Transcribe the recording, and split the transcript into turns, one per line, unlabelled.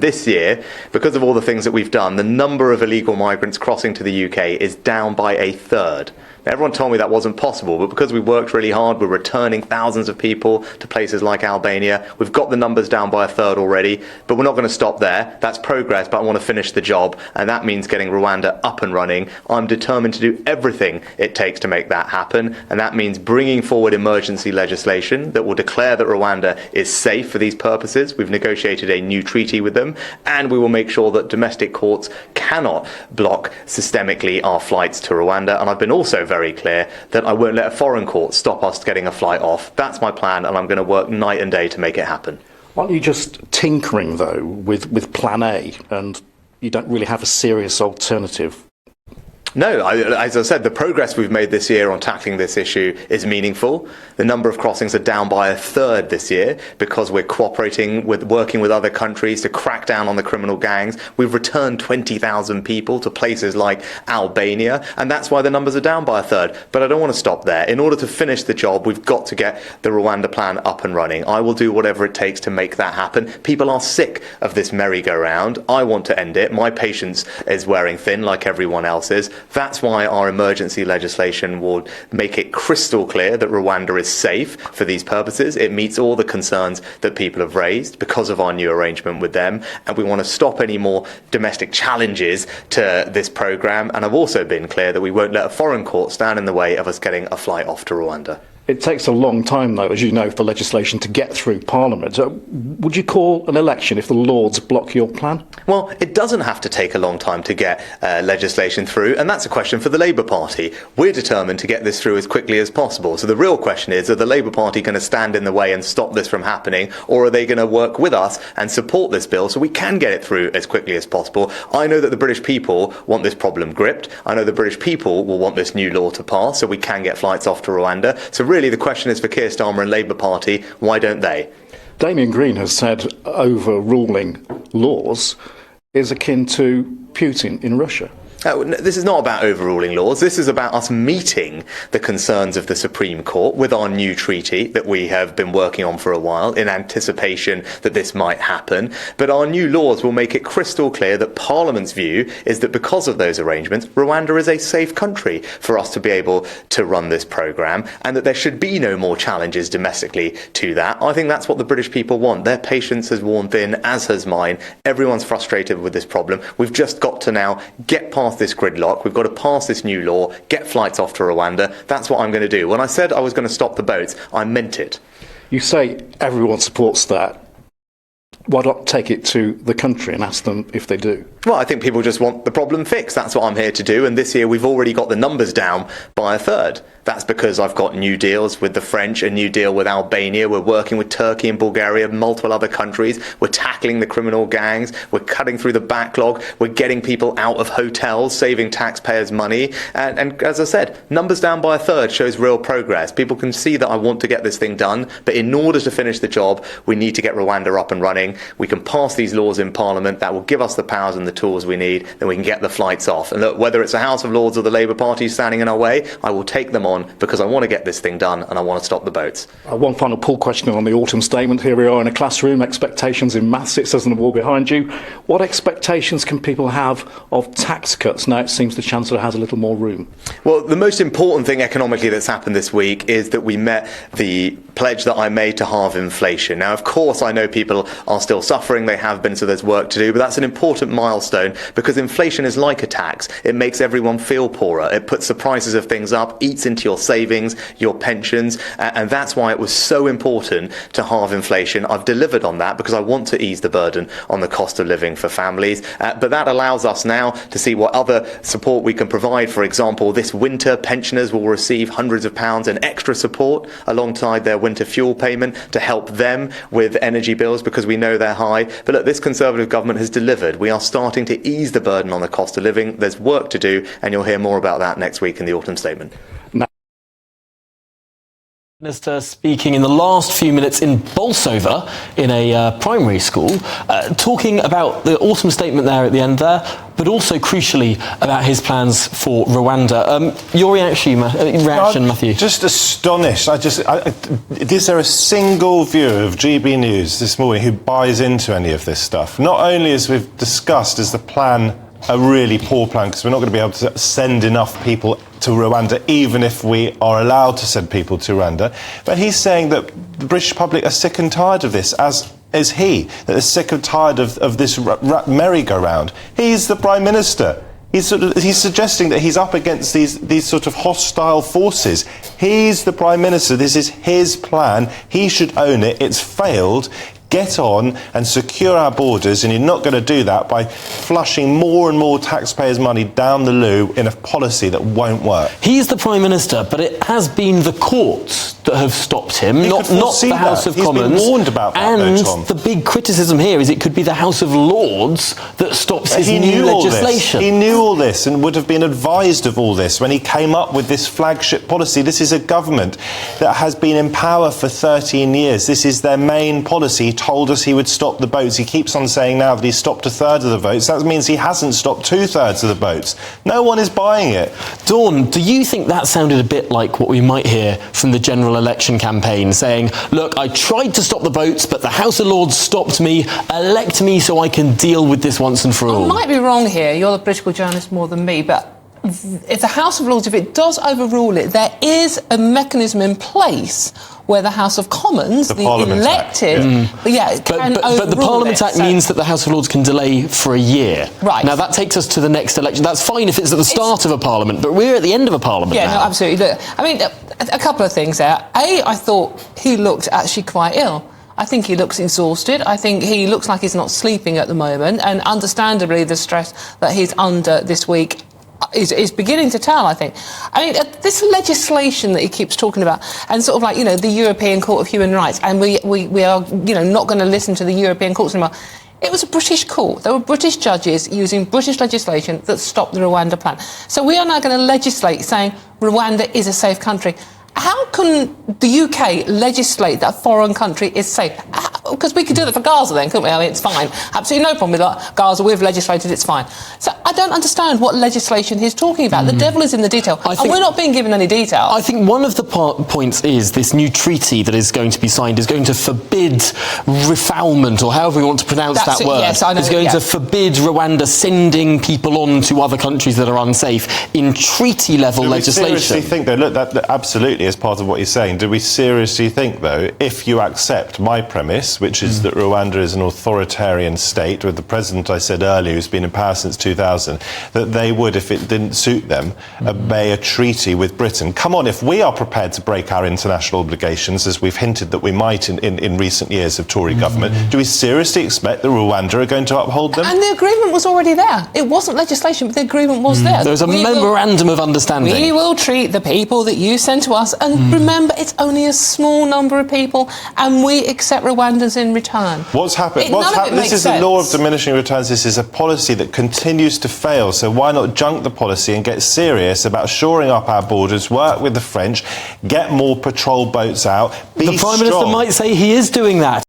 This year, because of all the things that we've done, the number of illegal migrants crossing to the UK is down by a third. Now, everyone told me that wasn't possible, but because we worked really hard, we're returning thousands of people to places like Albania. We've got the numbers down by a third already, but we're not going to stop there. That's progress, but I want to finish the job, and that means getting Rwanda up and running. I'm determined to do everything it takes to make that happen, and that means bringing forward emergency legislation that will declare that Rwanda is safe for these purposes. We've negotiated a new treaty with them, and we will make sure that domestic courts cannot block systemically our flights to Rwanda. And I've been also very clear that I won't let a foreign court stop us getting a flight off. That's my plan, and I'm going to work night and day to make it happen.
Aren't you just tinkering, though, with Plan A, and you don't really have a serious alternative?
No, as I said, the progress we've made this year on tackling this issue is meaningful. The number of crossings are down by a third this year because we're working with other countries to crack down on the criminal gangs. We've returned 20,000 people to places like Albania, and that's why the numbers are down by a third. But I don't want to stop there. In order to finish the job, we've got to get the Rwanda Plan up and running. I will do whatever it takes to make that happen. People are sick of this merry-go-round. I want to end it. My patience is wearing thin like everyone else's. That's why our emergency legislation will make it crystal clear that Rwanda is safe for these purposes. It meets all the concerns that people have raised because of our new arrangement with them, and we want to stop any more domestic challenges to this programme. And I've also been clear that we won't let a foreign court stand in the way of us getting a flight off to Rwanda.
It takes a long time, though, as you know, for legislation to get through Parliament. Would you call an election if the Lords block your plan?
Well, it doesn't have to take a long time to get legislation through, and that's a question for the Labour Party. We're determined to get this through as quickly as possible. So the real question is, are the Labour Party going to stand in the way and stop this from happening, or are they going to work with us and support this bill so we can get it through as quickly as possible? I know that the British people want this problem gripped. I know the British people will want this new law to pass so we can get flights off to Rwanda. So really the question is for Keir Starmer and Labour Party, why don't they?
Damien Green has said overruling laws is akin to Putin in Russia.
This is not about overruling laws. This is about us meeting the concerns of the Supreme Court with our new treaty that we have been working on for a while in anticipation that this might happen. But our new laws will make it crystal clear that Parliament's view is that because of those arrangements, Rwanda is a safe country for us to be able to run this programme, and that there should be no more challenges domestically to that. I think that's what the British people want. Their patience has worn thin, as has mine. Everyone's frustrated with this problem. We've just got to now get past this gridlock. We've got to pass this new law, get flights off to Rwanda. That's what I'm going to do. When I said I was going to stop the boats, I meant it.
You say everyone supports that. Why not take it to the country and ask them if they do?
Well, I think people just want the problem fixed. That's what I'm here to do. And this year we've already got the numbers down by a third. That's because I've got new deals with the French, a new deal with Albania. We're working with Turkey and Bulgaria, multiple other countries. We're tackling the criminal gangs. We're cutting through the backlog. We're getting people out of hotels, saving taxpayers' money. And as I said, numbers down by a third shows real progress. People can see that I want to get this thing done. But in order to finish the job, we need to get Rwanda up and running. We can pass these laws in Parliament. That will give us the powers and the tools we need. Then we can get the flights off. And look, whether it's the House of Lords or the Labour Party standing in our way, I will take them on because I want to get this thing done and I want to stop the boats.
One final poll question on the autumn statement. Here we are in a classroom. Expectations in maths, it says on the wall behind you. What expectations can people have of tax cuts now it seems the Chancellor has a little more room?
Well, the most important thing economically that's happened this week is that we met the pledge that I made to halve inflation. Now, of course, I know people are still suffering. They have been, so there's work to do. But that's an important milestone because inflation is like a tax. It makes everyone feel poorer. It puts the prices of things up, eats into your savings, your pensions, and that's why it was so important to halve inflation. I've delivered on that because I want to ease the burden on the cost of living for families. But that allows us now to see what other support we can provide. For example, this winter, pensioners will receive hundreds of pounds in extra support alongside their winter fuel payment to help them with energy bills because we know they're high. But look, this Conservative government has delivered. We are starting to ease the burden on the cost of living. There's work to do, and you'll hear more about that next week in the autumn statement.
Minister speaking in the last few minutes in Bolsover in a primary school, talking about the autumn statement there at the end there, but also crucially about his plans for Rwanda. Your reaction, Matthew?
Just astonished. Is there a single viewer of GB News this morning who buys into any of this stuff? Not only, as we've discussed, is the plan a really poor plan because we're not going to be able to send enough people to Rwanda, even if we are allowed to send people to Rwanda. But he's saying that the British public are sick and tired of this, as is he, that they're sick and tired of this merry-go-round. He's the Prime Minister. He's suggesting that he's up against these sort of hostile forces. He's the Prime Minister. This is his plan. He should own it. It's failed. Get on and secure our borders, and you're not going to do that by flushing more and more taxpayers' money down the loo in a policy that won't work.
He's the Prime Minister, but it has been the courts that have stopped him, not the House of Commons.
He's been warned about that,
and
though, Tom.
The big criticism here is it could be the House of Lords that stops his new legislation.
He knew all this and would have been advised of all this when he came up with this flagship policy. This is a government that has been in power for 13 years. This is their main policy. He told us he would stop the boats. He keeps on saying now that he's stopped a third of the votes. That means he hasn't stopped 2/3 of the votes. No one is buying it.
Dawn, do you think that sounded a bit like what we might hear from the general election campaign, saying, look, I tried to stop the votes, but the House of Lords stopped me, elect me so I can deal with this once and for all?
I might be wrong here, you're the political journalist more than me, but if the House of Lords, if it does overrule it, there is a mechanism in place where the House of Commons, the elected, can overrule
but the Parliament Act means that the House of Lords can delay for a year.
Right.
Now, that takes us to the next election. That's fine if it's at the start of a Parliament, but we're at the end of a Parliament now.
No, absolutely. Look, I mean, a couple of things there. I thought he looked actually quite ill. I think he looks exhausted. I think he looks like he's not sleeping at the moment, and understandably the stress that he's under this week is beginning to tell, I think. I mean, this legislation that he keeps talking about, and sort of like, the European Court of Human Rights, and we are, not going to listen to the European courts anymore. It was a British court. There were British judges using British legislation that stopped the Rwanda Plan. So we are now going to legislate saying Rwanda is a safe country. How can the UK legislate that a foreign country is safe? Because we could do that for Gaza then, couldn't we? I mean, it's fine. Absolutely no problem with that. Gaza, we've legislated, it's fine. So I don't understand what legislation he's talking about. The devil is in the detail. And we're not being given any detail.
I think one of the points is this new treaty that is going to be signed is going to forbid refoulement, or however we want to pronounce that word.
Yes, I know,
it's going to forbid Rwanda sending people on to other countries that are unsafe in treaty-level legislation.
Do we seriously think, though, look, that absolutely is part of what he's saying. Do we seriously think, though, if you accept my premise, which is that Rwanda is an authoritarian state, with the president I said earlier, who's been in power since 2000, that they would, if it didn't suit them, obey a treaty with Britain? Come on, if we are prepared to break our international obligations, as we've hinted that we might in recent years of Tory government, do we seriously expect that Rwanda are going to uphold them?
And the agreement was already there. It wasn't legislation, but the agreement was there.
There was a memorandum of understanding.
We will treat the people that you send to us, and remember, it's only a small number of people, and we accept Rwandans in return.
What's happened? This is
sense.
the law of diminishing returns. This is a policy that continues to fail. So why not junk the policy and get serious about shoring up our borders, work with the French, get more patrol boats out, be
The Prime Minister might say he is doing that.